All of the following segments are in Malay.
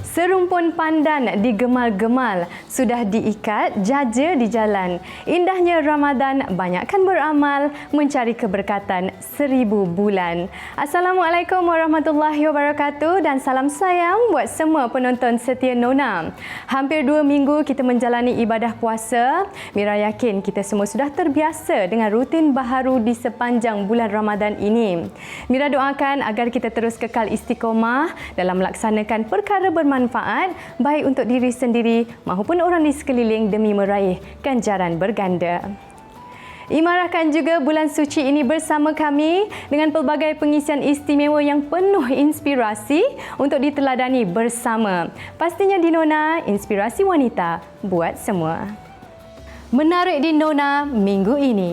Serumpun pandan digemal-gemal, sudah diikat jaja di jalan. Indahnya Ramadan, banyakkan beramal, mencari keberkatan 1000 bulan. Assalamualaikum warahmatullahi wabarakatuh dan salam sayang buat semua penonton setia Nona. Hampir 2 minggu kita menjalani ibadah puasa. Mira yakin kita semua sudah terbiasa dengan rutin baharu di sepanjang bulan Ramadan ini. Mira doakan agar kita terus kekal istiqomah dalam melaksanakan perkara bermanfaat baik untuk diri sendiri maupun orang di sekeliling demi meraih ganjaran berganda. Imarahkan juga bulan suci ini bersama kami dengan pelbagai pengisian istimewa yang penuh inspirasi untuk diteladani bersama. Pastinya di Nona, inspirasi wanita buat semua. Menarik di Nona minggu ini.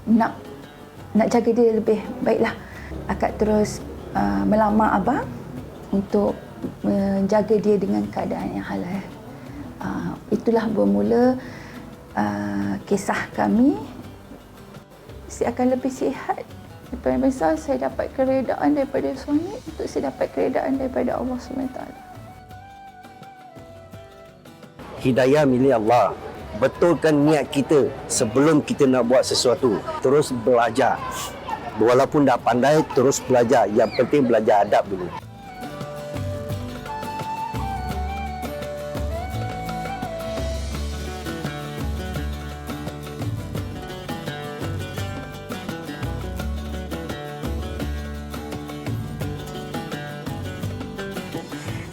Nak jaga dia lebih baiklah. Akak terus melamar abang untuk menjaga dia dengan keadaan yang halal. Itulah bermula kisah kami. Saya akan lebih sihat. Yang paling besar, saya dapat keredaan daripada suami untuk saya dapat keredaan daripada Allah SWT. Hidayah milik Allah. Betulkan niat kita sebelum kita nak buat sesuatu. Terus belajar. Walaupun dah pandai, terus belajar. Yang penting belajar adab dulu.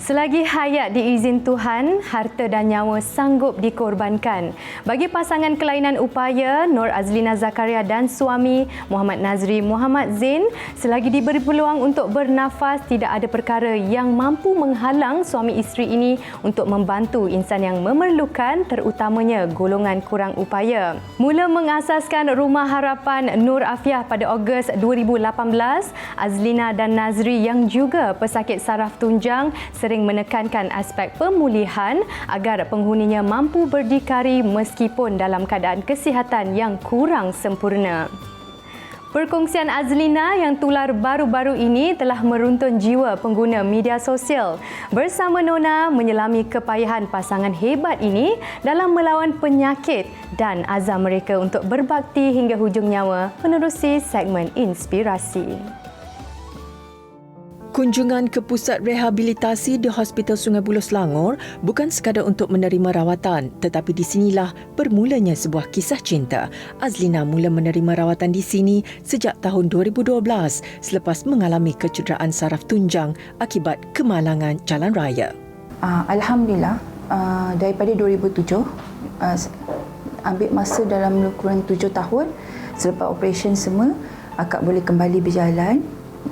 Selagi hayat diizin Tuhan, harta dan nyawa sanggup dikorbankan. Bagi pasangan kelainan upaya, Nur Azlina Zakaria dan suami Muhammad Nazri Muhammad Zain, selagi diberi peluang untuk bernafas, tidak ada perkara yang mampu menghalang suami isteri ini untuk membantu insan yang memerlukan, terutamanya golongan kurang upaya. Mula mengasaskan Rumah Harapan Nur Afiah pada Ogos 2018, Azlina dan Nazri yang juga pesakit saraf tunjang sering menekankan aspek pemulihan agar penghuninya mampu berdikari meskipun dalam keadaan kesihatan yang kurang sempurna. Perkongsian Azlina yang tular baru-baru ini telah meruntun jiwa pengguna media sosial. Bersama Nona menyelami kepayahan pasangan hebat ini dalam melawan penyakit dan azam mereka untuk berbakti hingga hujung nyawa menerusi segmen inspirasi. Kunjungan ke pusat rehabilitasi di Hospital Sungai Buloh Selangor bukan sekadar untuk menerima rawatan, tetapi di sinilah bermulanya sebuah kisah cinta. Azlina mula menerima rawatan di sini sejak tahun 2012 selepas mengalami kecederaan saraf tunjang akibat kemalangan jalan raya. Alhamdulillah, daripada 2007, ambil masa dalam lebih kurang 7 tahun selepas operasi semua, akak boleh kembali berjalan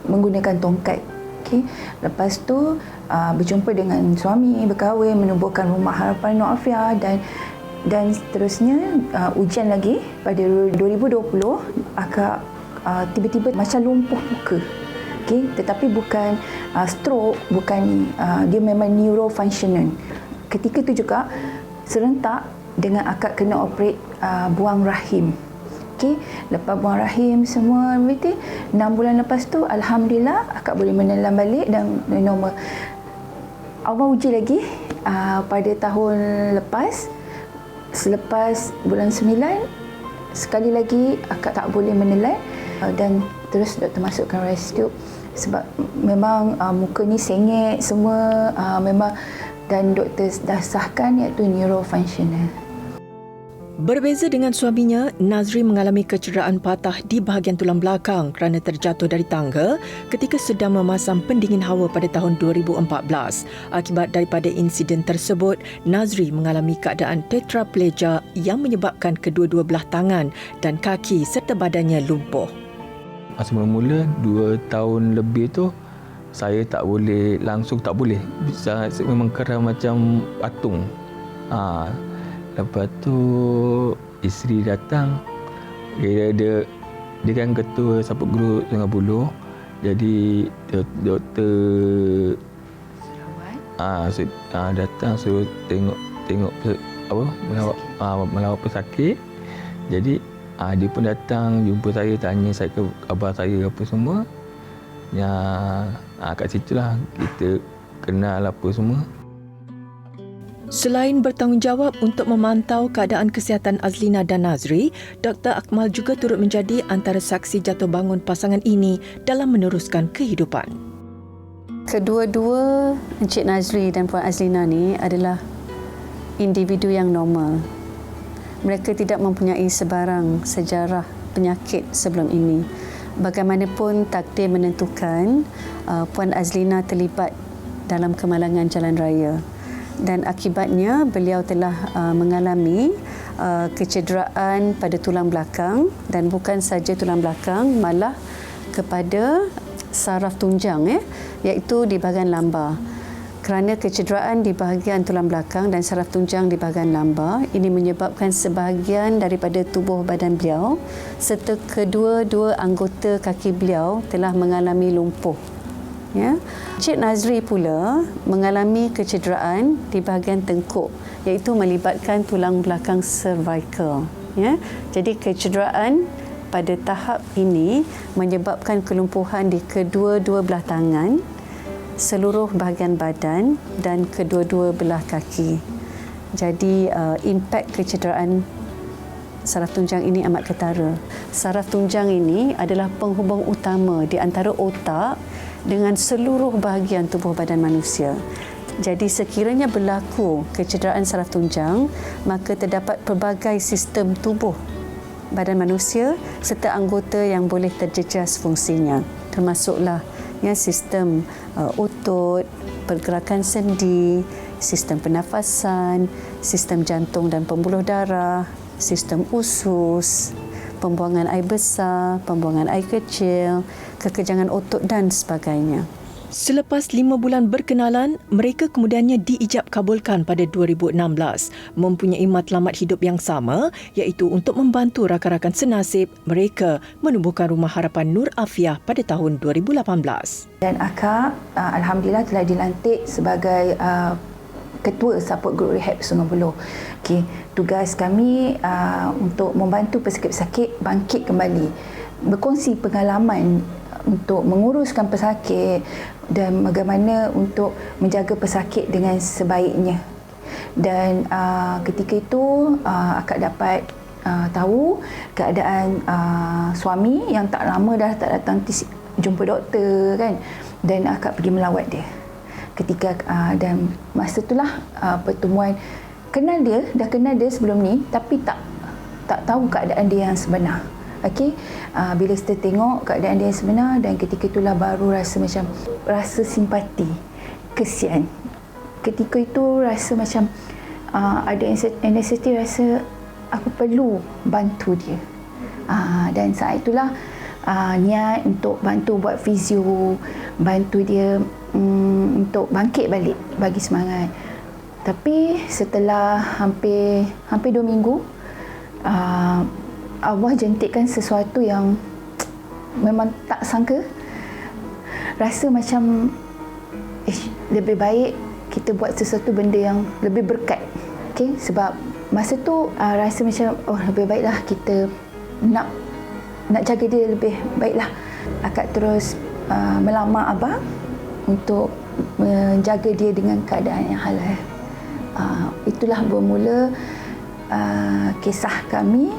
menggunakan tongkat. Okay. Lepas tu berjumpa dengan suami, berkahwin, menubuhkan Rumah Harapan Nur Afiah dan seterusnya ujian lagi pada 2020 akak tiba-tiba macam lumpuh muka. Okay. Tetapi bukan stroke, bukan dia memang neurofunctional. Ketika tu juga serentak dengan akak kena operate buang rahim. Okay. Lepas buang rahim semua everything, 6 bulan lepas tu Alhamdulillah akak boleh menelan balik dan normal. Allah uji lagi pada tahun lepas, selepas bulan 9 sekali lagi akak tak boleh menelan dan terus doktor masukkan rescue sebab memang muka ni sengit semua memang, dan doktor dah sahkan iaitu neurofunctional. Berbeza dengan suaminya, Nazri mengalami kecederaan patah di bahagian tulang belakang kerana terjatuh dari tangga ketika sedang memasang pendingin hawa pada tahun 2014. Akibat daripada insiden tersebut, Nazri mengalami keadaan tetraplegia yang menyebabkan kedua-dua belah tangan dan kaki serta badannya lumpuh. Semula-mula 2 tahun lebih tu saya tak boleh langsung, tak boleh. Saya memang keram macam patung. Lepas tu isteri datang, dia kan ketua support group Sungai Buloh. Jadi doktor datang suruh tengok apa melawat pesakit. Jadi dia pun datang jumpa saya, tanya saya khabar saya apa semua. Ya kat situlah kita kenal apa semua. Selain bertanggungjawab untuk memantau keadaan kesihatan Azlina dan Nazri, Dr. Akmal juga turut menjadi antara saksi jatuh bangun pasangan ini dalam meneruskan kehidupan. Kedua-dua Encik Nazri dan Puan Azlina ni adalah individu yang normal. Mereka tidak mempunyai sebarang sejarah penyakit sebelum ini. Bagaimanapun takdir menentukan, Puan Azlina terlibat dalam kemalangan jalan raya. Dan akibatnya beliau telah mengalami kecederaan pada tulang belakang, dan bukan saja tulang belakang, malah kepada saraf tunjang, iaitu di bahagian lambar. Kerana kecederaan di bahagian tulang belakang dan saraf tunjang di bahagian lambar, ini menyebabkan sebahagian daripada tubuh badan beliau serta kedua-dua anggota kaki beliau telah mengalami lumpuh. Ya. Encik Nazri pula mengalami kecederaan di bahagian tengkuk, iaitu melibatkan tulang belakang cervical. Ya. Jadi kecederaan pada tahap ini menyebabkan kelumpuhan di kedua-dua belah tangan, seluruh bahagian badan dan kedua-dua belah kaki. Jadi impak kecederaan saraf tunjang ini amat ketara. Saraf tunjang ini adalah penghubung utama di antara otak dengan seluruh bahagian tubuh badan manusia. Jadi sekiranya berlaku kecederaan saraf tunjang, maka terdapat pelbagai sistem tubuh badan manusia serta anggota yang boleh terjejas fungsinya. Termasuklah sistem otot, pergerakan sendi, sistem pernafasan, sistem jantung dan pembuluh darah, sistem usus, pembuangan air besar, pembuangan air kecil, kekejangan otot dan sebagainya. Selepas 5 bulan berkenalan, mereka kemudiannya diijab kabulkan pada 2016, mempunyai matlamat hidup yang sama, iaitu untuk membantu rakan-rakan senasib mereka menubuhkan Rumah Harapan Nur Afiah pada tahun 2018. Dan akak alhamdulillah telah dilantik sebagai Ketua Support Group Rehab Sungai Buloh. Okay. Tugas kami untuk membantu pesakit-pesakit bangkit kembali, berkongsi pengalaman untuk menguruskan pesakit dan bagaimana untuk menjaga pesakit dengan sebaiknya. Dan ketika itu akak dapat tahu keadaan suami yang tak lama dah tak datang jumpa doktor kan, dan akak pergi melawat dia. Ketika dan masa itulah pertemuan, dah kenal dia sebelum ni, tapi tak tahu keadaan dia yang sebenar. Okey, bila kita tengok keadaan dia yang sebenar, dan ketika itulah baru rasa simpati, kesian. Ketika itu rasa macam ada anxiety, rasa aku perlu bantu dia. Dan saat itulah niat untuk bantu buat fizio, bantu dia untuk bangkit balik, bagi semangat. Tapi setelah hampir 2 minggu, Allah jentikkan sesuatu yang memang tak sangka. Rasa macam lebih baik kita buat sesuatu benda yang lebih berkat. Okay? Sebab masa tu rasa macam lebih baiklah kita nak jaga dia lebih baiklah. Akak terus melamar abang untuk menjaga dia dengan keadaan yang halal. Itulah bermula kisah kami.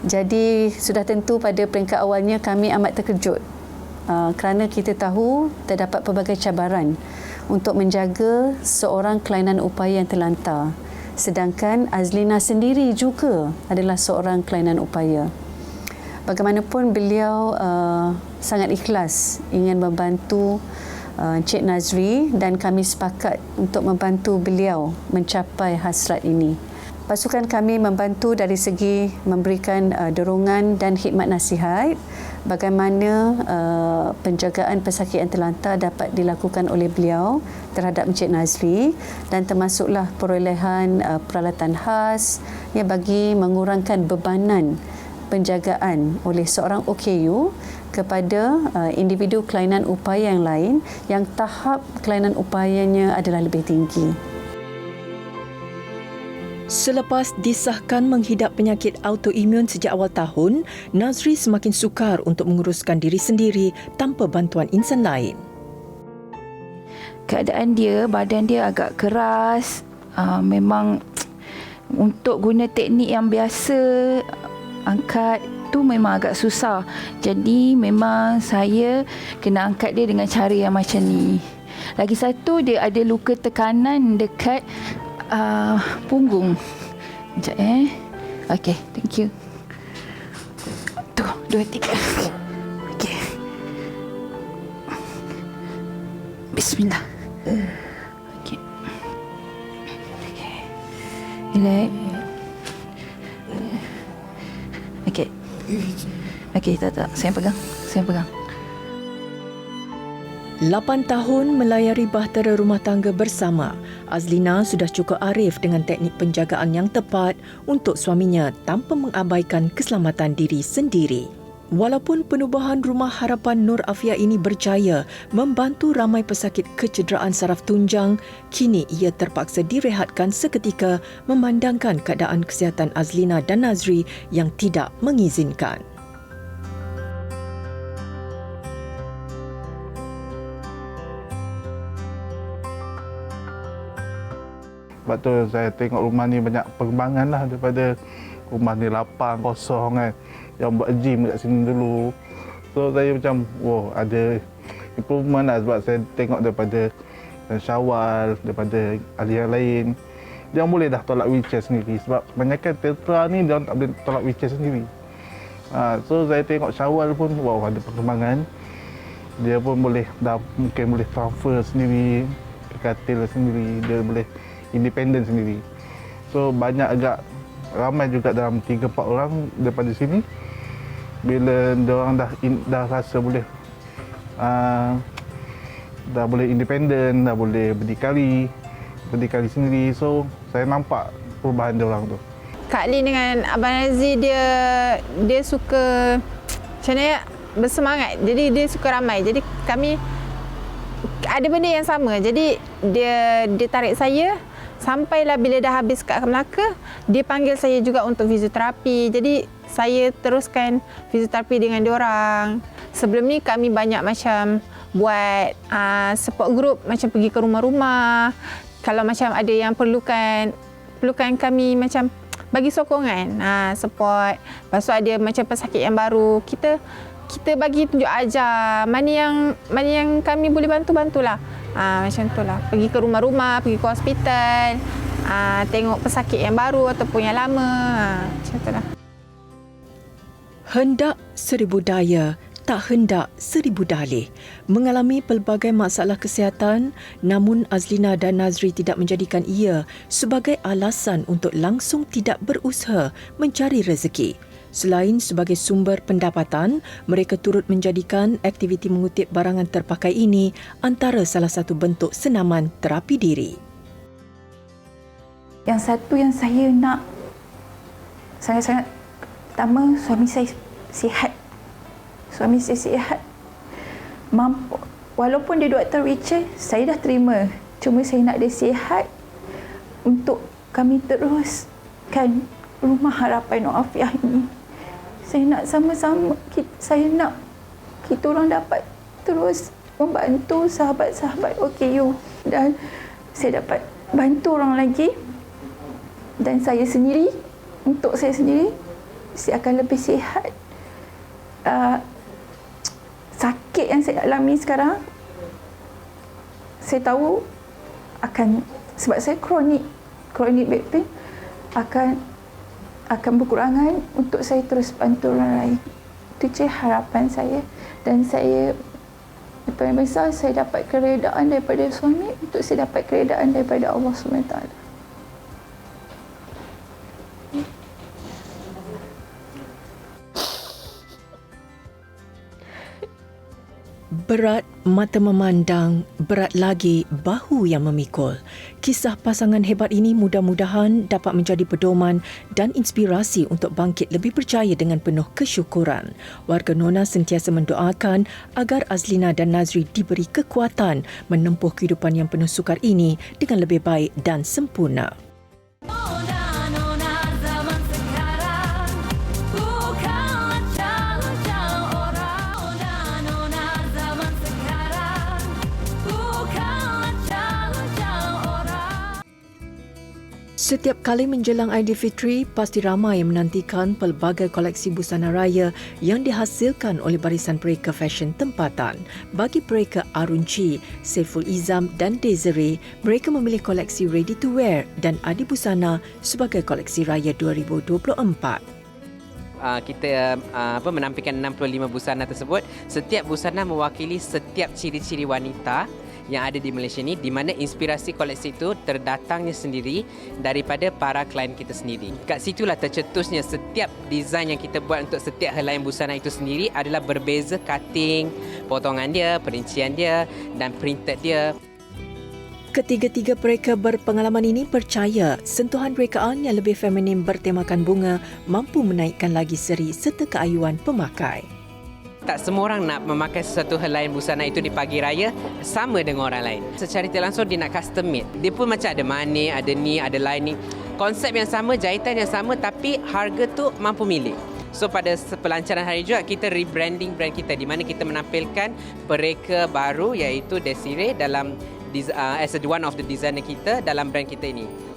Jadi sudah tentu pada peringkat awalnya kami amat terkejut kerana kita tahu terdapat pelbagai cabaran untuk menjaga seorang kelainan upaya yang terlantar. Sedangkan Azlina sendiri juga adalah seorang kelainan upaya. Bagaimanapun beliau sangat ikhlas ingin membantu Encik Nazri, dan kami sepakat untuk membantu beliau mencapai hasrat ini. Pasukan kami membantu dari segi memberikan dorongan dan khidmat nasihat bagaimana penjagaan pesakit yang terlantar dapat dilakukan oleh beliau terhadap Encik Nazri, dan termasuklah perolehan peralatan khas yang bagi mengurangkan bebanan penjagaan oleh seorang OKU kepada individu kelainan upaya yang lain yang tahap kelainan upayanya adalah lebih tinggi. Selepas disahkan menghidap penyakit autoimun sejak awal tahun, Nazri semakin sukar untuk menguruskan diri sendiri tanpa bantuan insan lain. Keadaan dia, badan dia agak keras. Memang untuk guna teknik yang biasa angkat tu memang agak susah. Jadi memang saya kena angkat dia dengan cara yang macam ni. Lagi satu, dia ada luka tekanan dekat punggung. Sekejap Okey, thank you. Tu, 2, 3. Okey. Bismillah. Okey. Okey. Relax. Okey. Okey, tak. Saya pegang. 8 tahun melayari bahtera rumah tangga bersama, Azlina sudah cukup arif dengan teknik penjagaan yang tepat untuk suaminya tanpa mengabaikan keselamatan diri sendiri. Walaupun penubuhan Rumah Harapan Nur Afia ini berjaya membantu ramai pesakit kecederaan saraf tunjang, kini ia terpaksa direhatkan seketika memandangkan keadaan kesihatan Azlina dan Nazri yang tidak mengizinkan. Sebab tu saya tengok rumah ni banyak perkembangan lah daripada rumah ni lapang, kosong kan. Yang buat gym kat sini dulu. So saya macam, wow, ada improvement lah sebab saya tengok daripada Syawal, daripada ahli yang lain. Dia boleh dah tolak wheelchair sendiri sebab kebanyakan tetra ni dia tak boleh tolak wheelchair sendiri. So saya tengok Syawal pun, wow, ada perkembangan. Dia pun boleh, dah mungkin boleh transfer sendiri, ke katil sendiri, dia boleh independen sendiri. So banyak agak ramai juga dalam 3-4 orang daripada sini. Bila diorang dah rasa boleh dah boleh independen, dah boleh berdikari sendiri. So saya nampak perubahan diorang tu. Kak Lin dengan Abang Nazri dia suka macam mana ya, bersemangat. Jadi dia suka ramai. Jadi kami ada benda yang sama. Jadi dia tarik saya. Sampailah bila dah habis kat Melaka, dia panggil saya juga untuk fizioterapy. Jadi saya teruskan fizioterapy dengan diorang. Sebelum ni kami banyak macam buat support group, macam pergi ke rumah-rumah. Kalau macam ada yang perlukan kami macam bagi sokongan, support. Lepas tu ada macam pesakit yang baru, kita bagi tunjuk ajar mana yang kami boleh bantulah. Macam itulah. Pergi ke rumah-rumah, pergi ke hospital, tengok pesakit yang baru ataupun yang lama. Macam itulah. Hendak 1000 daya, tak hendak 1000 dalih. Mengalami pelbagai masalah kesihatan, namun Azlina dan Nazri tidak menjadikan ia sebagai alasan untuk langsung tidak berusaha mencari rezeki. Selain sebagai sumber pendapatan, mereka turut menjadikan aktiviti mengutip barangan terpakai ini antara salah satu bentuk senaman terapi diri. Yang satu yang saya nak sangat-sangat, pertama, suami saya sihat. Suami saya sihat. Mampu. Walaupun dia doktor wheelchair, saya dah terima. Cuma saya nak dia sihat untuk kami teruskan Rumah Harapan Nur Afia ini. Saya nak sama-sama, saya nak kita orang dapat terus membantu sahabat-sahabat OKU. Dan saya dapat bantu orang lagi. Dan saya sendiri, untuk saya sendiri, saya akan lebih sihat. Sakit yang saya alami sekarang, saya tahu sebab saya kronik back pain, akan berkurangan untuk saya terus bantu orang lain. Itu je harapan saya. Dan saya, yang paling besar, saya dapat keredaan daripada suami untuk saya dapat keredaan daripada Allah SWT. Berat mata memandang, berat lagi bahu yang memikul. Kisah pasangan hebat ini mudah-mudahan dapat menjadi pedoman dan inspirasi untuk bangkit lebih percaya dengan penuh kesyukuran. Warga Nona sentiasa mendoakan agar Azlina dan Nazri diberi kekuatan menempuh kehidupan yang penuh sukar ini dengan lebih baik dan sempurna. Setiap kali menjelang Aidilfitri, pasti ramai yang menantikan pelbagai koleksi busana raya yang dihasilkan oleh barisan pereka fashion tempatan. Bagi pereka Arunci, Saiful Izam dan Desiree, mereka memilih koleksi ready to wear dan Adi Busana sebagai koleksi raya 2024. Kita menampilkan 65 busana tersebut. Setiap busana mewakili setiap ciri-ciri wanita yang ada di Malaysia ni, di mana inspirasi koleksi itu terdatangnya sendiri daripada para klien kita sendiri. Kat situlah tercetusnya setiap desain yang kita buat untuk setiap helaian busana itu sendiri adalah berbeza cutting, potongan dia, perincian dia dan printed dia. Ketiga-tiga pereka berpengalaman ini percaya sentuhan rekaan yang lebih feminin bertemakan bunga mampu menaikkan lagi seri serta keayuan pemakai. Tak semua orang nak memakai sesuatu helaian busana itu di pagi raya sama dengan orang lain. Secara tidak langsung dia nak custom made. Dia pun macam ada manik, ada ni, ada lain ni. Konsep yang sama, jahitan yang sama tapi harga tu mampu milik. So pada pelancaran hari Jumaat kita rebranding brand kita di mana kita menampilkan pereka baru iaitu Desiree dalam as one of the designer kita dalam brand kita ini.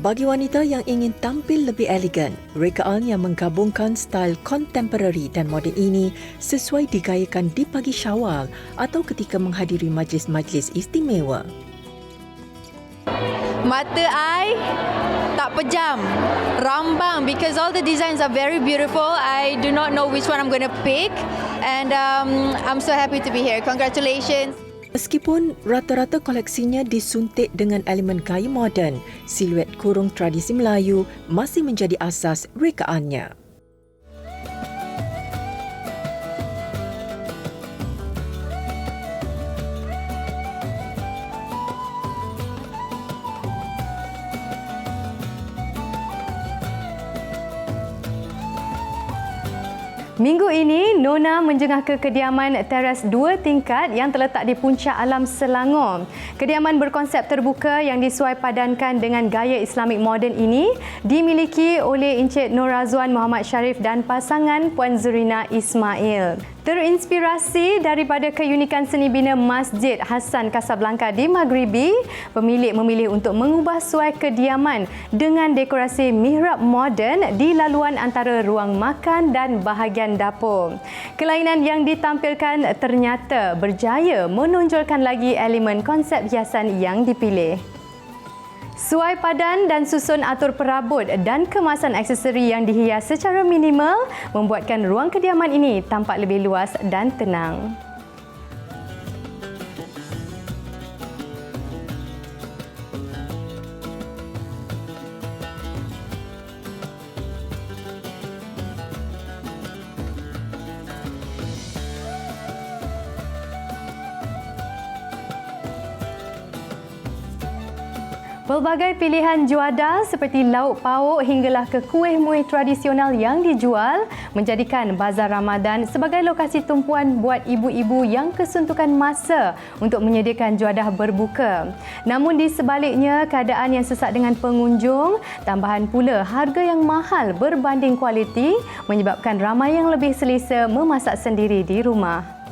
Bagi wanita yang ingin tampil lebih elegan, rekaan yang menggabungkan style contemporary dan moden ini sesuai digayakan di pagi Syawal atau ketika menghadiri majlis-majlis istimewa. Mata I tak pejam, rambang because all the designs are very beautiful. I do not know which one I'm going to pick and I'm so happy to be here. Congratulations. Meskipun rata-rata koleksinya disuntik dengan elemen gaya moden, siluet kurung tradisi Melayu masih menjadi asas rekaannya. Minggu ini, Nona menjengah ke kediaman teras 2 tingkat yang terletak di Puncak Alam Selangor. Kediaman berkonsep terbuka yang disuai padankan dengan gaya Islamik moden ini dimiliki oleh Encik Nur Razwan Muhammad Sharif dan pasangan Puan Zurina Ismail. Terinspirasi daripada keunikan seni bina Masjid Hasan Casablanca di Maghribi, pemilik memilih untuk mengubah suai kediaman dengan dekorasi mihrab moden di laluan antara ruang makan dan bahagian dapur. Kelainan yang ditampilkan ternyata berjaya menonjolkan lagi elemen konsep hiasan yang dipilih. Suai padan dan susun atur perabot dan kemasan aksesori yang dihias secara minimal membuatkan ruang kediaman ini tampak lebih luas dan tenang. Pelbagai pilihan juadah seperti lauk pauk hinggalah ke kuih-muih tradisional yang dijual menjadikan Bazar Ramadan sebagai lokasi tumpuan buat ibu-ibu yang kesuntukan masa untuk menyediakan juadah berbuka. Namun di sebaliknya, keadaan yang sesak dengan pengunjung, tambahan pula harga yang mahal berbanding kualiti menyebabkan ramai yang lebih selesa memasak sendiri di rumah.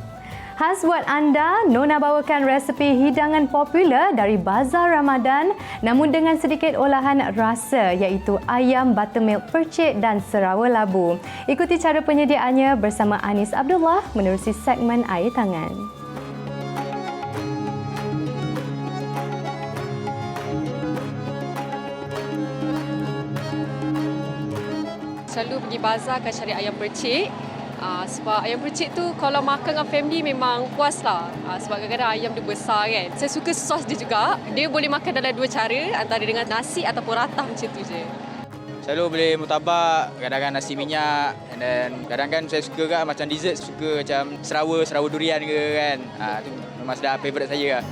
Khas buat anda, Nona bawakan resepi hidangan popular dari Bazar Ramadan namun dengan sedikit olahan rasa iaitu ayam buttermilk percik dan serawa labu. Ikuti cara penyediaannya bersama Anis Abdullah menerusi segmen Air Tangan. Selalu pergi bazar akan cari ayam percik. Sebab ayam percik tu kalau makan dengan family memang puas lah. Sebab kadang-kadang ayam dia besar kan. Saya suka sos dia juga. Dia boleh makan dalam 2 cara. Antara dengan nasi ataupun ratah macam tu je. Selalu beli murtabak, kadang-kadang nasi minyak. And then kadang-kadang saya suka kan macam dessert. Suka macam serawa durian ke kan. Tu memang sedap, favourite saya lah.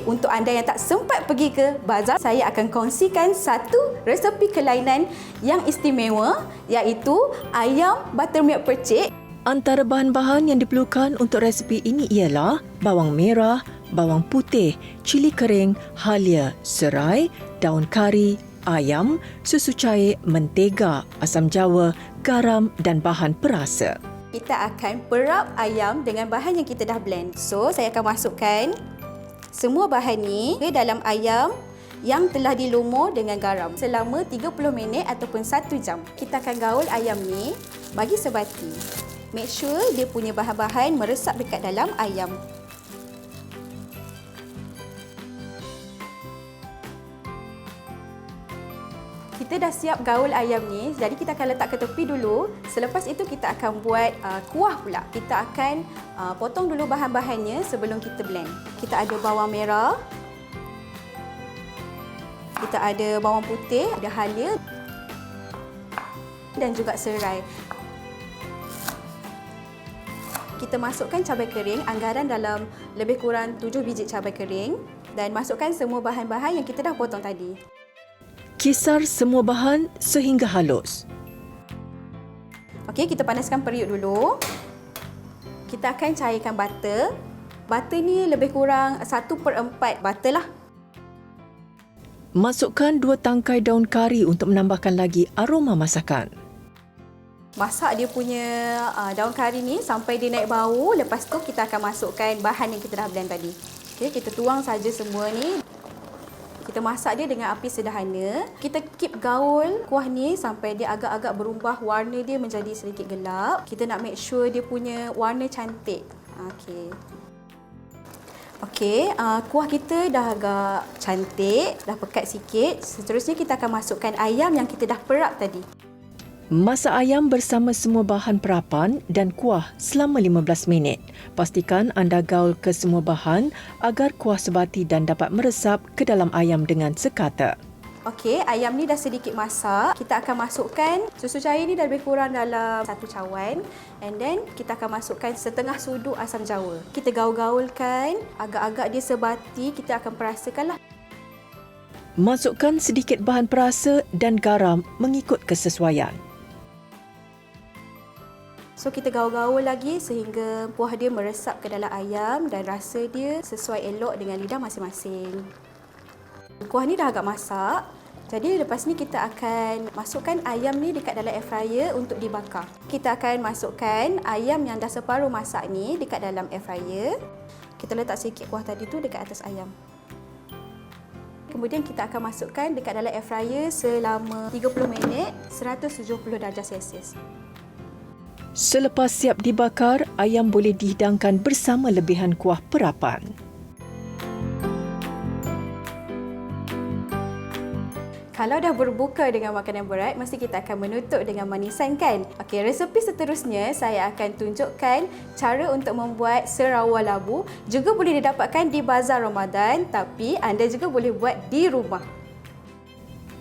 Untuk anda yang tak sempat pergi ke bazar, saya akan kongsikan satu resepi kelainan yang istimewa iaitu ayam buttermilk percik. Antara bahan-bahan yang diperlukan untuk resepi ini ialah bawang merah, bawang putih, cili kering, halia, serai, daun kari, ayam, susu cair, mentega, asam jawa, garam dan bahan perasa. Kita akan perap ayam dengan bahan yang kita dah blend. So, saya akan masukkan semua bahan ni ke dalam ayam yang telah dilumur dengan garam selama 30 minit ataupun 1 jam. Kita akan gaul ayam ni bagi sebati. Make sure dia punya bahan-bahan meresap dekat dalam ayam. Kita dah siap gaul ayam ni, jadi kita akan letak ke tepi dulu. Selepas itu kita akan buat kuah pula. Kita akan potong dulu bahan-bahannya sebelum kita blend. Kita ada bawang merah, kita ada bawang putih, ada halia dan juga serai. Kita masukkan cabai kering, anggaran dalam lebih kurang 7 biji cabai kering dan masukkan semua bahan-bahan yang kita dah potong tadi. Kisar semua bahan sehingga halus. Okey, kita panaskan periuk dulu. Kita akan cairkan butter. Butter ni lebih kurang 1/4 butter lah. Masukkan 2 tangkai daun kari untuk menambahkan lagi aroma masakan. Masak dia punya daun kari ni sampai dia naik bau. Lepas tu kita akan masukkan bahan yang kita dah blend tadi. Okey, kita tuang saja semua ni. Kita masak dia dengan api sederhana. Kita keep gaul kuah ni sampai dia agak-agak berubah warna dia menjadi sedikit gelap. Kita nak make sure dia punya warna cantik. Okey, kuah kita dah agak cantik, dah pekat sikit. Seterusnya kita akan masukkan ayam yang kita dah perap tadi. Masak ayam bersama semua bahan perapan dan kuah selama 15 minit. Pastikan anda gaul ke semua bahan agar kuah sebati dan dapat meresap ke dalam ayam dengan sekata. Okey, ayam ni dah sedikit masak. Kita akan masukkan susu cair ni dah lebih kurang dalam 1 cawan. And then kita akan masukkan setengah sudu asam jawa. Kita gaul-gaulkan, agak-agak dia sebati, kita akan perasakanlah. Masukkan sedikit bahan perasa dan garam mengikut kesesuaian. So kita gaul-gaul lagi sehingga kuah dia meresap ke dalam ayam dan rasa dia sesuai elok dengan lidah masing-masing. Kuah ni dah agak masak. Jadi lepas ni kita akan masukkan ayam ni dekat dalam air fryer untuk dibakar. Kita akan masukkan ayam yang dah separuh masak ni dekat dalam air fryer. Kita letak sikit kuah tadi tu dekat atas ayam. Kemudian kita akan masukkan dekat dalam air fryer selama 30 minit 170 darjah Celsius. Selepas siap dibakar, ayam boleh dihidangkan bersama lebihan kuah perapan. Kalau dah berbuka dengan makanan berat, mesti kita akan menutup dengan manisan kan? Okey, resepi seterusnya saya akan tunjukkan cara untuk membuat serawar labu. Juga boleh didapatkan di bazar Ramadan, tapi anda juga boleh buat di rumah.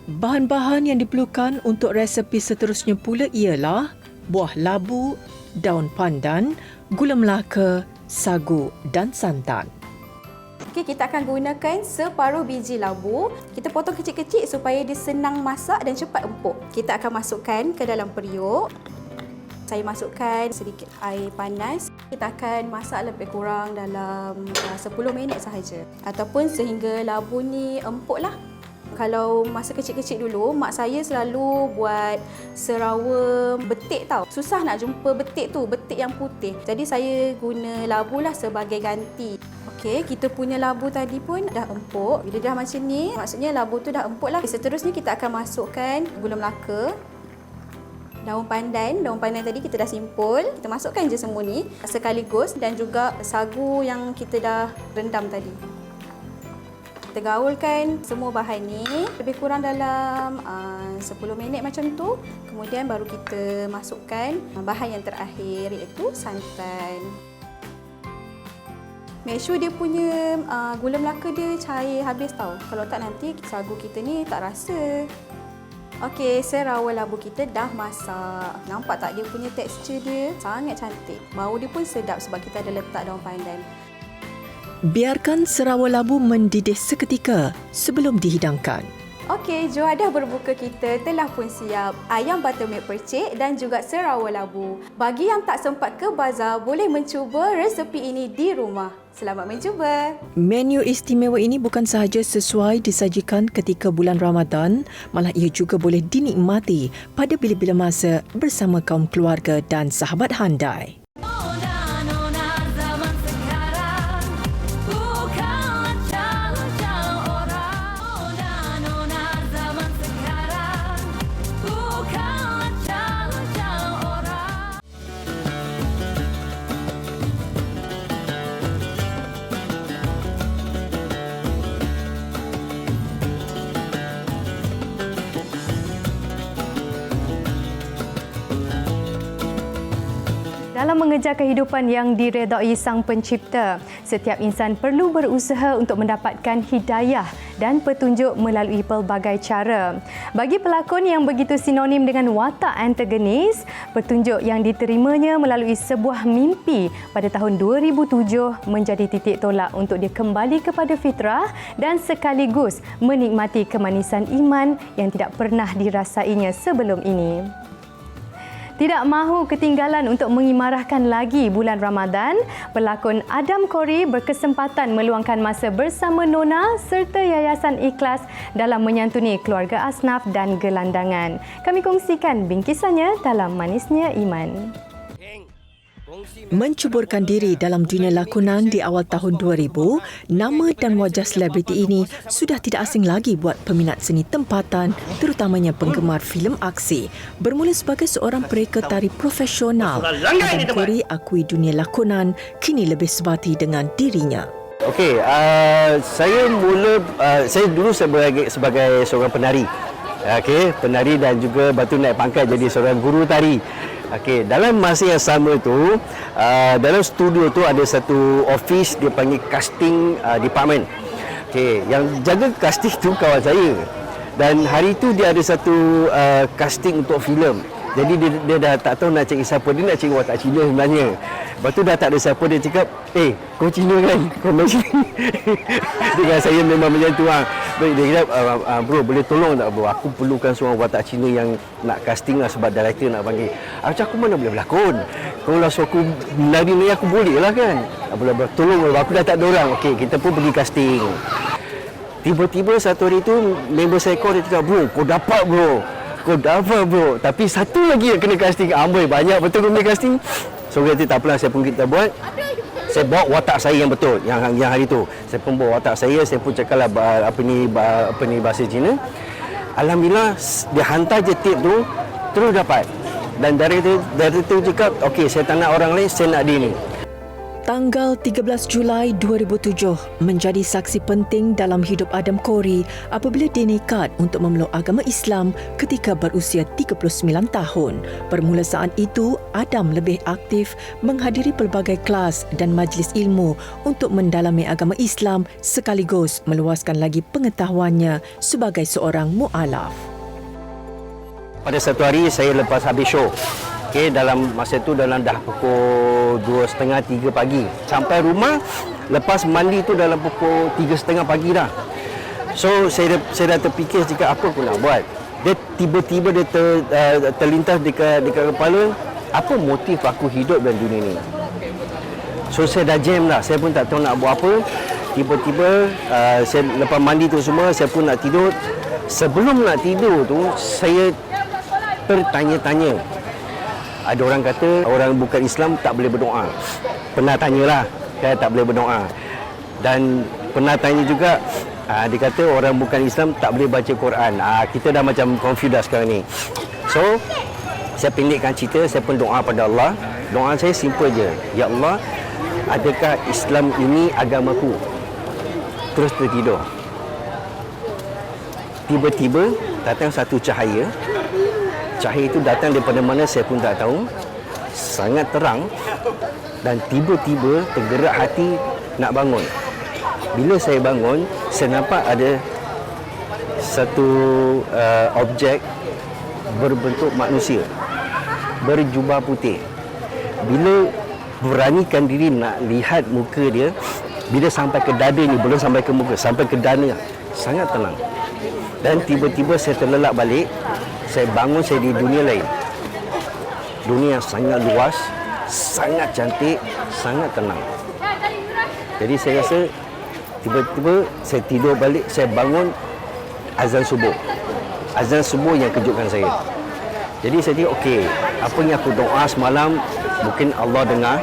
Bahan-bahan yang diperlukan untuk resepi seterusnya pula ialah buah labu, daun pandan, gula melaka, sagu dan santan. Okey, kita akan gunakan separuh biji labu. Kita potong kecil-kecil supaya dia senang masak dan cepat empuk. Kita akan masukkan ke dalam periuk. Saya masukkan sedikit air panas. Kita akan masak lebih kurang dalam 10 minit sahaja. Ataupun sehingga labu ni empuk lah. Kalau masa kecil-kecil dulu, mak saya selalu buat serawar betik tau. Susah nak jumpa betik tu, betik yang putih. Jadi saya guna labu lah sebagai ganti. Okey, kita punya labu tadi pun dah empuk. Bila dah macam ni, maksudnya labu tu dah empuk lah. Seterusnya kita akan masukkan gula melaka, daun pandan. Daun pandan tadi kita dah simpul. Kita masukkan je semua ni sekaligus dan juga sagu yang kita dah rendam tadi. Kita gaulkan semua bahan ni lebih kurang dalam 10 minit macam tu. Kemudian baru kita masukkan bahan yang terakhir iaitu santan. Make sure dia punya gula melaka dia cair habis tau. Kalau tak nanti sagu kita ni tak rasa. Okey, serawar labu kita dah masak. Nampak tak dia punya tekstur dia sangat cantik. Bau dia pun sedap sebab kita ada letak daun pandan. Biarkan serawar labu mendidih seketika sebelum dihidangkan. Okey, juadah berbuka kita telah pun siap. Ayam buttermilk percik dan juga serawar labu. Bagi yang tak sempat ke bazar, boleh mencuba resepi ini di rumah. Selamat mencuba. Menu istimewa ini bukan sahaja sesuai disajikan ketika bulan Ramadan, malah ia juga boleh dinikmati pada bila-bila masa bersama kaum keluarga dan sahabat handai. dalam mengejar kehidupan yang diredai Sang Pencipta, setiap insan perlu berusaha untuk mendapatkan hidayah dan petunjuk melalui pelbagai cara. Bagi pelakon yang begitu sinonim dengan watak antagonis, petunjuk yang diterimanya melalui sebuah mimpi pada tahun 2007 menjadi titik tolak untuk dia kembali kepada fitrah dan sekaligus menikmati kemanisan iman yang tidak pernah dirasainya sebelum ini. Tidak mahu ketinggalan untuk mengimarahkan lagi bulan Ramadan, pelakon Adam Corey berkesempatan meluangkan masa bersama Nona serta Yayasan Ikhlas dalam menyantuni keluarga asnaf dan gelandangan. Kami kongsikan bingkisannya dalam Manisnya Iman. Menceburkan diri dalam dunia lakonan di awal tahun 2000, nama dan wajah selebriti ini sudah tidak asing lagi buat peminat seni tempatan, terutamanya penggemar filem aksi. Bermula sebagai seorang pereka tari profesional, Adam Corey akui dunia lakonan kini lebih sebati dengan dirinya. Okey, saya dulu sebagai seorang penari. Okey, penari dan juga batu naik pangkat jadi seorang guru tari. Okey, dalam masa yang sama tu, dalam studio tu ada satu office dia panggil casting department. Okey, yang jaga casting tu kawan saya. Dan hari tu dia ada satu casting untuk filem. Jadi dia dah tak tahu nak cari siapa, dia nak cari watak Cina sebenarnya. Lepas tu dah tak ada siapa, dia cakap, kau Cina kan? Kau main sini. Dengan saya memang macam tu. Dia kata, bro boleh tolong tak bro? Aku perlukan seorang watak Cina yang nak casting lah sebab director nak panggil. Aku mana boleh berlakon? Kalau suruh aku menari ni aku boleh lah kan? Tolong bro, aku dah tak ada orang. Okey, kita pun pergi casting. Tiba-tiba satu hari tu, member saya call, dia cakap, bro kau dapat bro. Tapi satu lagi yang kena casting. Amboi, banyak betul kena casting. So kata tak apalah, kita buat. Saya bawa watak saya yang betul yang hari tu. Saya pun bawa watak saya pun cakaplah apa ni bahasa Cina. Alhamdulillah dia hantar je tape tu terus dapat. Dan dari tu cakap, okey saya tak nak orang lain, saya nak dia ni. Tanggal 13 Julai 2007 menjadi saksi penting dalam hidup Adam Corey apabila dia nekat untuk memeluk agama Islam ketika berusia 39 tahun. Bermula saat itu, Adam lebih aktif menghadiri pelbagai kelas dan majlis ilmu untuk mendalami agama Islam sekaligus meluaskan lagi pengetahuannya sebagai seorang mu'alaf. Pada satu hari saya lepas habis show, dalam masa tu dah pukul 2.30-3 pagi. Sampai rumah lepas mandi tu dalam pukul 3.30 pagi dah. So saya dah terfikir jika apa aku nak buat. Dia tiba-tiba terlintas dekat kepala, apa motif aku hidup dalam dunia ni. So saya dah jam dah, saya pun tak tahu nak buat apa. Tiba-tiba saya lepas mandi tu semua, saya pun nak tidur. Sebelum nak tidur tu saya tertanya-tanya. Ada orang kata orang bukan Islam tak boleh berdoa. Pernah tanyalah, tak boleh berdoa. Dan pernah tanya juga, dia kata orang bukan Islam tak boleh baca Quran. Kita dah macam confused dah sekarang ni. So, saya pendekkan cerita, saya pun doa pada Allah. Doa saya simple je. Ya Allah, adakah Islam ini agamaku? Terus tertidur. Tiba-tiba datang satu cahaya. Cahaya itu datang daripada mana saya pun tak tahu. Sangat terang. Dan tiba-tiba tergerak hati nak bangun. Bila saya bangun, saya nampak ada satu objek berbentuk manusia. Berjubah putih. Bila beranikan diri nak lihat muka dia, bila sampai ke dada ni, belum sampai ke muka, sampai ke dada, sangat tenang. Dan tiba-tiba saya terlelap balik. Saya bangun, saya di dunia lain. Dunia yang sangat luas, sangat cantik, sangat tenang. Jadi saya rasa tiba-tiba saya tidur balik, saya bangun azan subuh. Azan subuh yang kejutkan saya. Jadi saya tengok, okey, apa yang aku doa semalam, mungkin Allah dengar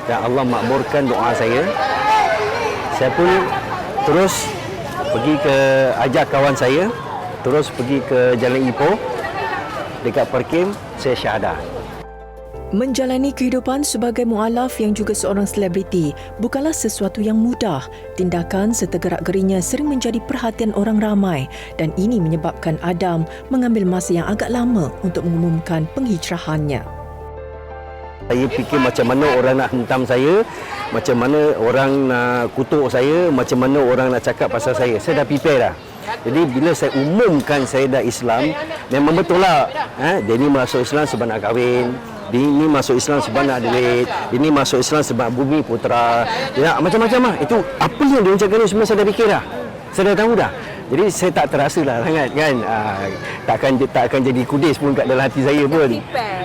dan Allah makbulkan doa saya. Saya pun terus pergi ajak kawan saya, terus pergi ke Jalan Ipoh. Dekat parking, saya syahadah. Menjalani kehidupan sebagai mu'alaf yang juga seorang selebriti bukanlah sesuatu yang mudah. Tindakan serta gerak-gerinya sering menjadi perhatian orang ramai dan ini menyebabkan Adam mengambil masa yang agak lama untuk mengumumkan penghijrahannya. Saya fikir macam mana orang nak hentam saya, macam mana orang nak kutuk saya, macam mana orang nak cakap pasal saya. Saya dah prepare dah. Jadi bila saya umumkan saya dah Islam, memang betul lah. Dia ni masuk Islam sebab nak kahwin. Dia ni masuk Islam sebab nak duit. Dia ni masuk Islam sebab bumi putera. Ya, macam-macam lah. Itu apa yang dia ucapkan ni semua saya dah fikir dah. Saya dah tahu dah. Jadi saya tak terasa lah sangat kan. Tak akan jadi kudis pun kat dalam hati saya pun.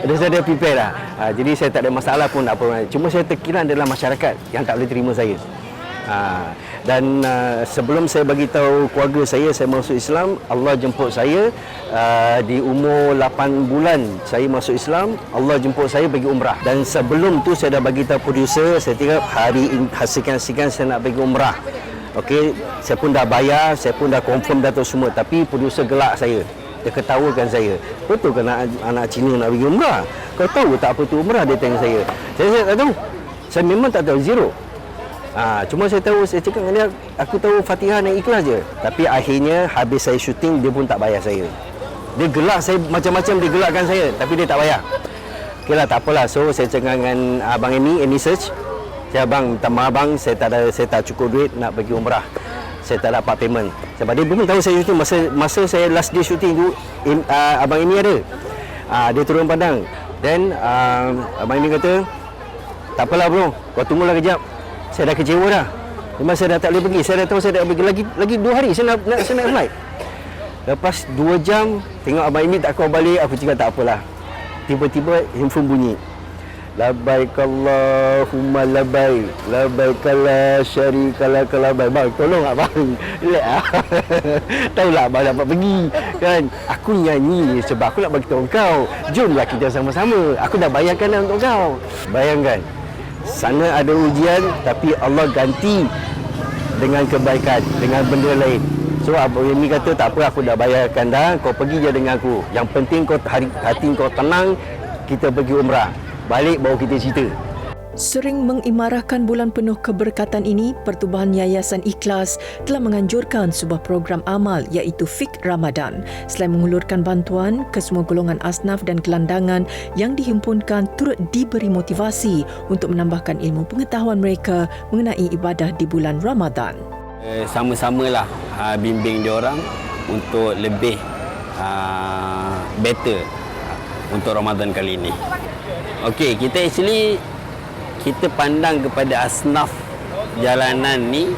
Saya dah prepare dah. Jadi saya tak ada masalah pun apa. Cuma saya terkiran dalam masyarakat yang tak boleh terima saya. Dan sebelum saya bagi tahu keluarga saya masuk Islam, Allah jemput saya di umur 8 bulan saya masuk Islam. Allah jemput saya pergi umrah. Dan sebelum tu saya dah bagi tahu producer, saya kira hari sekian-sekian saya nak pergi umrah. Okey, saya pun dah bayar, saya pun dah confirm dah tu semua, tapi producer gelak saya. Dia ketawakan saya. Betul ke anak Cina nak pergi umrah? Kau tahu tak apa tu umrah? Dia tanya saya. Saya tak tahu. Saya memang tak tahu, zero. Cuma saya tahu, saya cakap dengan dia, aku tahu Fatihah dan Ikhlas je. Tapi akhirnya habis saya syuting, dia pun tak bayar saya. Dia gelak saya macam-macam, dia gelakkan saya, tapi dia tak bayar. Okeylah, tak apalah. So saya cakap dengan Abang Amy Search. Saya, abang, minta maaf bang, saya tak cukup duit nak pergi umrah. Saya tak dapat payment. Sebab dia pun tahu saya syuting. Masa saya last day syuting tu, Abang Amy ada. Dia turun padang. Then Abang Amy kata, tak apalah bro, kau tunggulah kejap. Saya dah kecewa dah. Memang saya dah tak boleh pergi. Saya dah tahu saya dah pergi lagi 2 hari saya nak flight. Lepas 2 jam tengok Abang Amy tak kau balik, aku cakap tak apalah. Tiba-tiba handphone bunyi. Labbaik Allahumma labbaik, labbaik la syarika lak labbaik. Bang, tolong abang. Relax. Tahulah abang dapat pergi kan. Aku nyanyi sebab aku nak bagi tahu kau. Jomlah kita sama-sama. Aku dah bayarkan dah untuk kau. Bayangkan. Sana ada ujian tapi Allah ganti dengan kebaikan, dengan benda lain. So Abang Amy kata tak apa, aku dah bayarkan dah, kau pergi je dengan aku. Yang penting kau hati kau tenang, kita pergi umrah. Balik baru kita cerita. Sering mengimarahkan bulan penuh keberkatan ini, Pertubuhan Yayasan Ikhlas telah menganjurkan sebuah program amal iaitu Fik Ramadan. Selain menghulurkan bantuan, kesemua golongan asnaf dan gelandangan yang dihimpunkan turut diberi motivasi untuk menambahkan ilmu pengetahuan mereka mengenai ibadah di bulan Ramadan. Sama-samalah bimbing diorang untuk lebih better untuk Ramadan kali ini. Okey, kita pandang kepada asnaf jalanan ni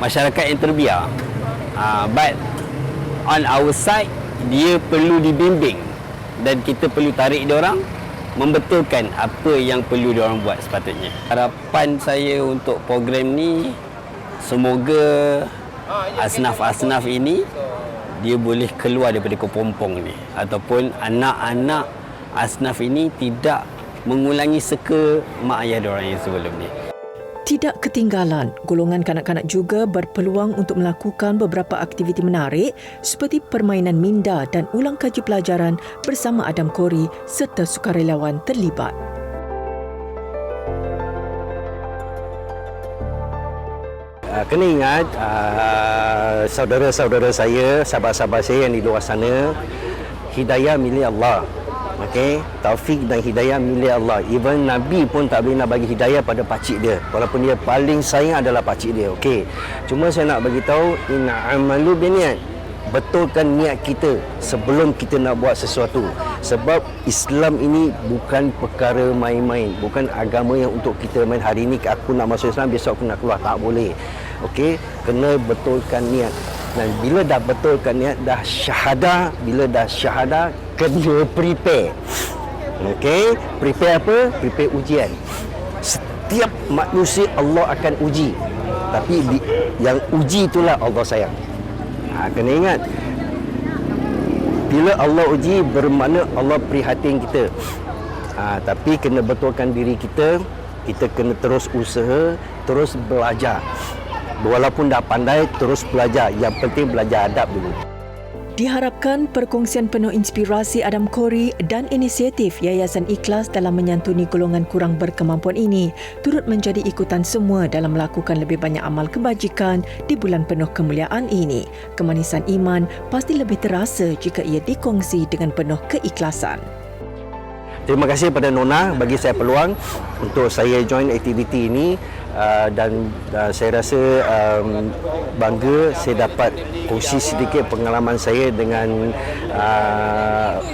masyarakat yang terbiar. But on our side, dia perlu dibimbing dan kita perlu tarik dia orang membetulkan apa yang perlu dia orang buat sepatutnya. Harapan saya untuk program ni, semoga asnaf-asnaf ini dia boleh keluar daripada kepompong ni, ataupun anak-anak asnaf ini tidak mengulangi seka mak ayah diorang yang sebelum ni. Tidak ketinggalan, golongan kanak-kanak juga berpeluang untuk melakukan beberapa aktiviti menarik seperti permainan minda dan ulang kaji pelajaran bersama Adam Kori serta sukarelawan terlibat. Kena ingat saudara-saudara saya, sahabat-sahabat saya yang di luar sana, hidayah milik Allah. Okey, taufik dan hidayah milik Allah. Even Nabi pun tak boleh nak bagi hidayah pada pakcik dia, walaupun dia paling sayang adalah pakcik dia. Okey, cuma saya nak bagi tahu, inna amalu biniat. Betulkan niat kita sebelum kita nak buat sesuatu. Sebab Islam ini bukan perkara main-main, bukan agama yang untuk kita main. Hari ini aku nak masuk Islam, besok aku nak keluar, tak boleh. Okey, kena betulkan niat. Dan bila dah betulkan niat, dah syahadah, bila dah syahadah, kena prepare. Okey, prepare apa? Prepare ujian. Setiap manusia Allah akan uji, tapi yang uji itulah Allah sayang. Kena ingat, bila Allah uji bermakna Allah prihatin kita. Tapi kena betulkan diri kita, kita kena terus usaha, terus belajar. Walaupun dah pandai, terus belajar. Yang penting belajar adab dulu. Diharapkan perkongsian penuh inspirasi Adam Kori dan inisiatif Yayasan Ikhlas dalam menyantuni golongan kurang berkemampuan ini turut menjadi ikutan semua dalam melakukan lebih banyak amal kebajikan di bulan penuh kemuliaan ini. Kemanisan iman pasti lebih terasa jika ia dikongsi dengan penuh keikhlasan. Terima kasih pada Nona bagi saya peluang untuk saya join aktiviti ini, dan saya rasa bangga saya dapat kongsi sedikit pengalaman saya dengan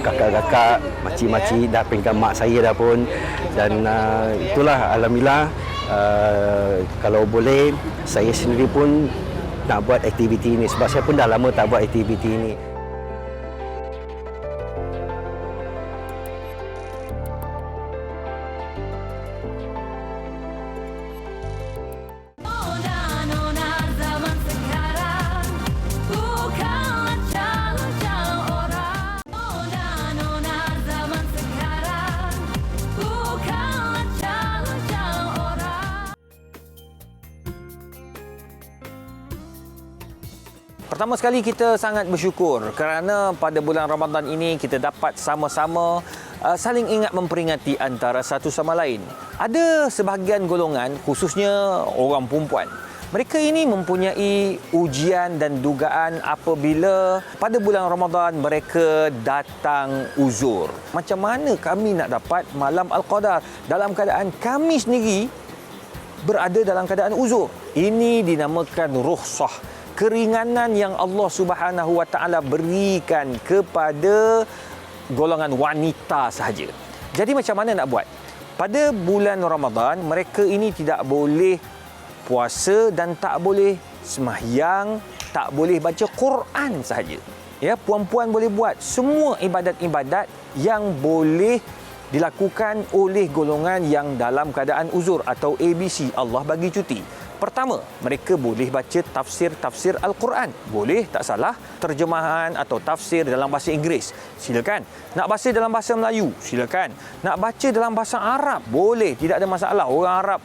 kakak-kakak, makcik-makcik dah peringkat mak saya dah pun, dan itulah alhamdulillah. Kalau boleh saya sendiri pun nak buat aktiviti ini sebab saya pun dah lama tak buat aktiviti ini. Pertama sekali kita sangat bersyukur kerana pada bulan Ramadan ini kita dapat sama-sama saling ingat memperingati antara satu sama lain. Ada sebahagian golongan, khususnya orang perempuan, mereka ini mempunyai ujian dan dugaan apabila pada bulan Ramadan mereka datang uzur. Macam mana kami nak dapat malam Al-Qadar dalam keadaan kami sendiri berada dalam keadaan uzur? Ini dinamakan rukhsah, keringanan yang Allah Subhanahu Wa Taala berikan kepada golongan wanita sahaja. Jadi macam mana nak buat? Pada bulan Ramadan mereka ini tidak boleh puasa dan tak boleh sembahyang, tak boleh baca Quran sahaja. Ya, puan-puan boleh buat semua ibadat-ibadat yang boleh dilakukan oleh golongan yang dalam keadaan uzur atau ABC, Allah bagi cuti. Pertama, mereka boleh baca tafsir Al-Quran. Boleh, tak salah. Terjemahan atau tafsir dalam bahasa Inggeris, silakan. Nak baca dalam bahasa Melayu, silakan. Nak baca dalam bahasa Arab, boleh. Tidak ada masalah. Orang Arab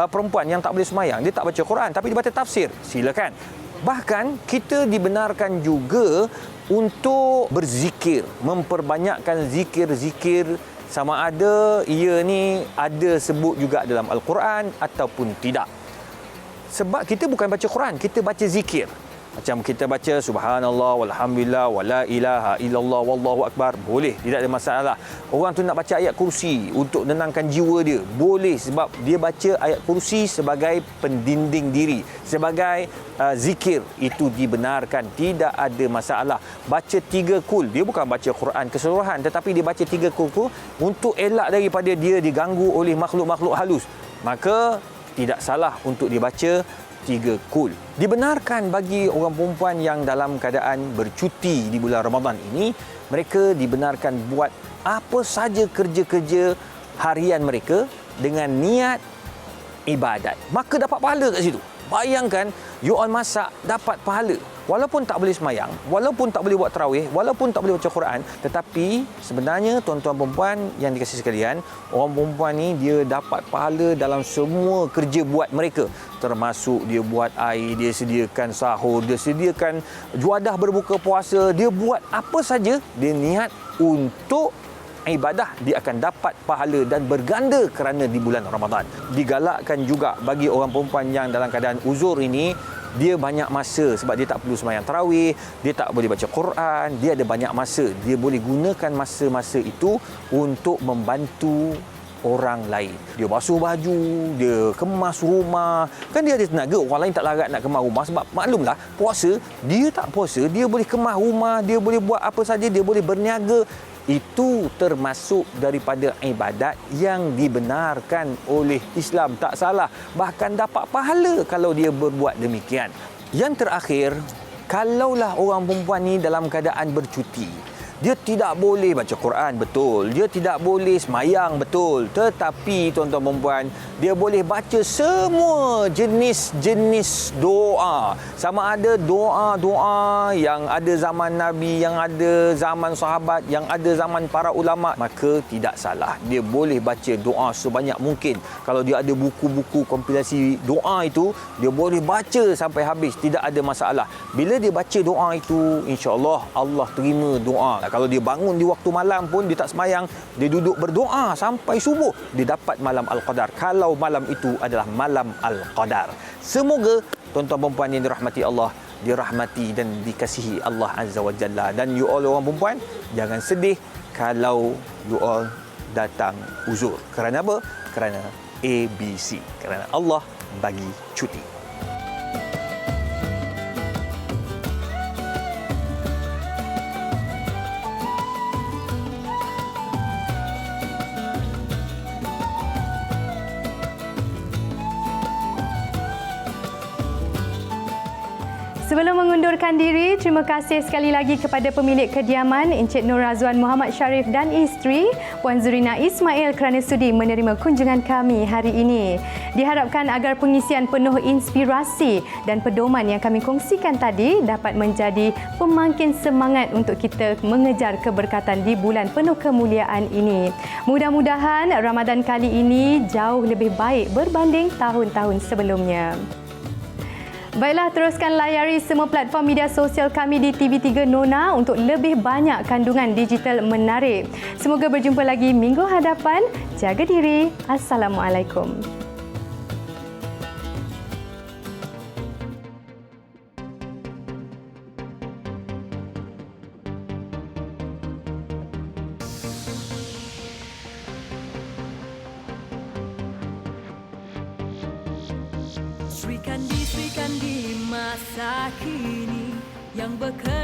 perempuan yang tak boleh semayang, dia tak baca Quran tapi dia baca tafsir, silakan. Bahkan kita dibenarkan juga untuk berzikir, memperbanyakkan zikir-zikir, sama ada ia ni ada sebut juga dalam Al-Quran ataupun tidak. Sebab kita bukan baca Quran, kita baca zikir. Macam kita baca subhanallah walhamdulillah wala ilaha illallah wallahu akbar, boleh, tidak ada masalah. Orang tu nak baca ayat kursi untuk menenangkan jiwa dia, boleh, sebab dia baca ayat kursi sebagai pendinding diri, sebagai zikir, itu dibenarkan, tidak ada masalah. Baca 3 kul, dia bukan baca Quran keseluruhan tetapi dia baca 3 kul untuk elak daripada dia diganggu oleh makhluk-makhluk halus, maka tidak salah untuk dibaca 3 kul. Dibenarkan bagi orang perempuan yang dalam keadaan bercuti di bulan Ramadan ini, mereka dibenarkan buat apa saja kerja-kerja harian mereka dengan niat ibadat. Maka dapat pahala kat situ. Bayangkan, you all masak, dapat pahala. Walaupun tak boleh semayang, walaupun tak boleh buat tarawih, walaupun tak boleh baca Quran, tetapi sebenarnya tuan-tuan perempuan yang dikasihi sekalian, orang perempuan ni dia dapat pahala dalam semua kerja buat mereka. Termasuk dia buat air, dia sediakan sahur, dia sediakan juadah berbuka puasa, dia buat apa saja, dia niat untuk ibadah, dia akan dapat pahala dan berganda kerana di bulan Ramadan. Digalakkan juga bagi orang perempuan yang dalam keadaan uzur ini, dia banyak masa sebab dia tak perlu sembahyang tarawih, dia tak boleh baca Quran, dia ada banyak masa. Dia boleh gunakan masa-masa itu untuk membantu orang lain. Dia basuh baju, dia kemas rumah. Kan dia ada tenaga, orang lain tak larat nak kemas rumah sebab maklumlah puasa, dia tak puasa, dia boleh kemas rumah, dia boleh buat apa saja, dia boleh berniaga. Itu termasuk daripada ibadat yang dibenarkan oleh Islam, tak salah. Bahkan dapat pahala kalau dia berbuat demikian. Yang terakhir, kalaulah orang perempuan ni dalam keadaan bercuti, dia tidak boleh baca Quran, betul. Dia tidak boleh semayang, betul. Tetapi tuan-tuan perempuan, dia boleh baca semua jenis-jenis doa. Sama ada doa-doa yang ada zaman Nabi, yang ada zaman sahabat, yang ada zaman para ulama, maka tidak salah. Dia boleh baca doa sebanyak mungkin. Kalau dia ada buku-buku kompilasi doa itu, dia boleh baca sampai habis, tidak ada masalah. Bila dia baca doa itu, insya-Allah Allah terima doa. Kalau dia bangun di waktu malam pun dia tak semayang, dia duduk berdoa sampai subuh, dia dapat malam Al-Qadar. Kalau malam itu adalah malam Al-Qadar. Semoga tuan-tuan perempuan yang dirahmati Allah, dirahmati dan dikasihi Allah Azza wa Jalla. Dan you all orang perempuan, jangan sedih kalau you all datang uzur. Kerana apa? Kerana ABC. Kerana Allah bagi cuti. Sebelum mengundurkan diri, terima kasih sekali lagi kepada pemilik kediaman Encik Nur Razwan Muhammad Sharif dan isteri Puan Zurina Ismail kerana sudi menerima kunjungan kami hari ini. Diharapkan agar pengisian penuh inspirasi dan pedoman yang kami kongsikan tadi dapat menjadi pemangkin semangat untuk kita mengejar keberkatan di bulan penuh kemuliaan ini. Mudah-mudahan Ramadan kali ini jauh lebih baik berbanding tahun-tahun sebelumnya. Baiklah, teruskan layari semua platform media sosial kami di TV3 Nona untuk lebih banyak kandungan digital menarik. Semoga berjumpa lagi minggu hadapan. Jaga diri. Assalamualaikum. Sri Kandi masa kini yang bekerja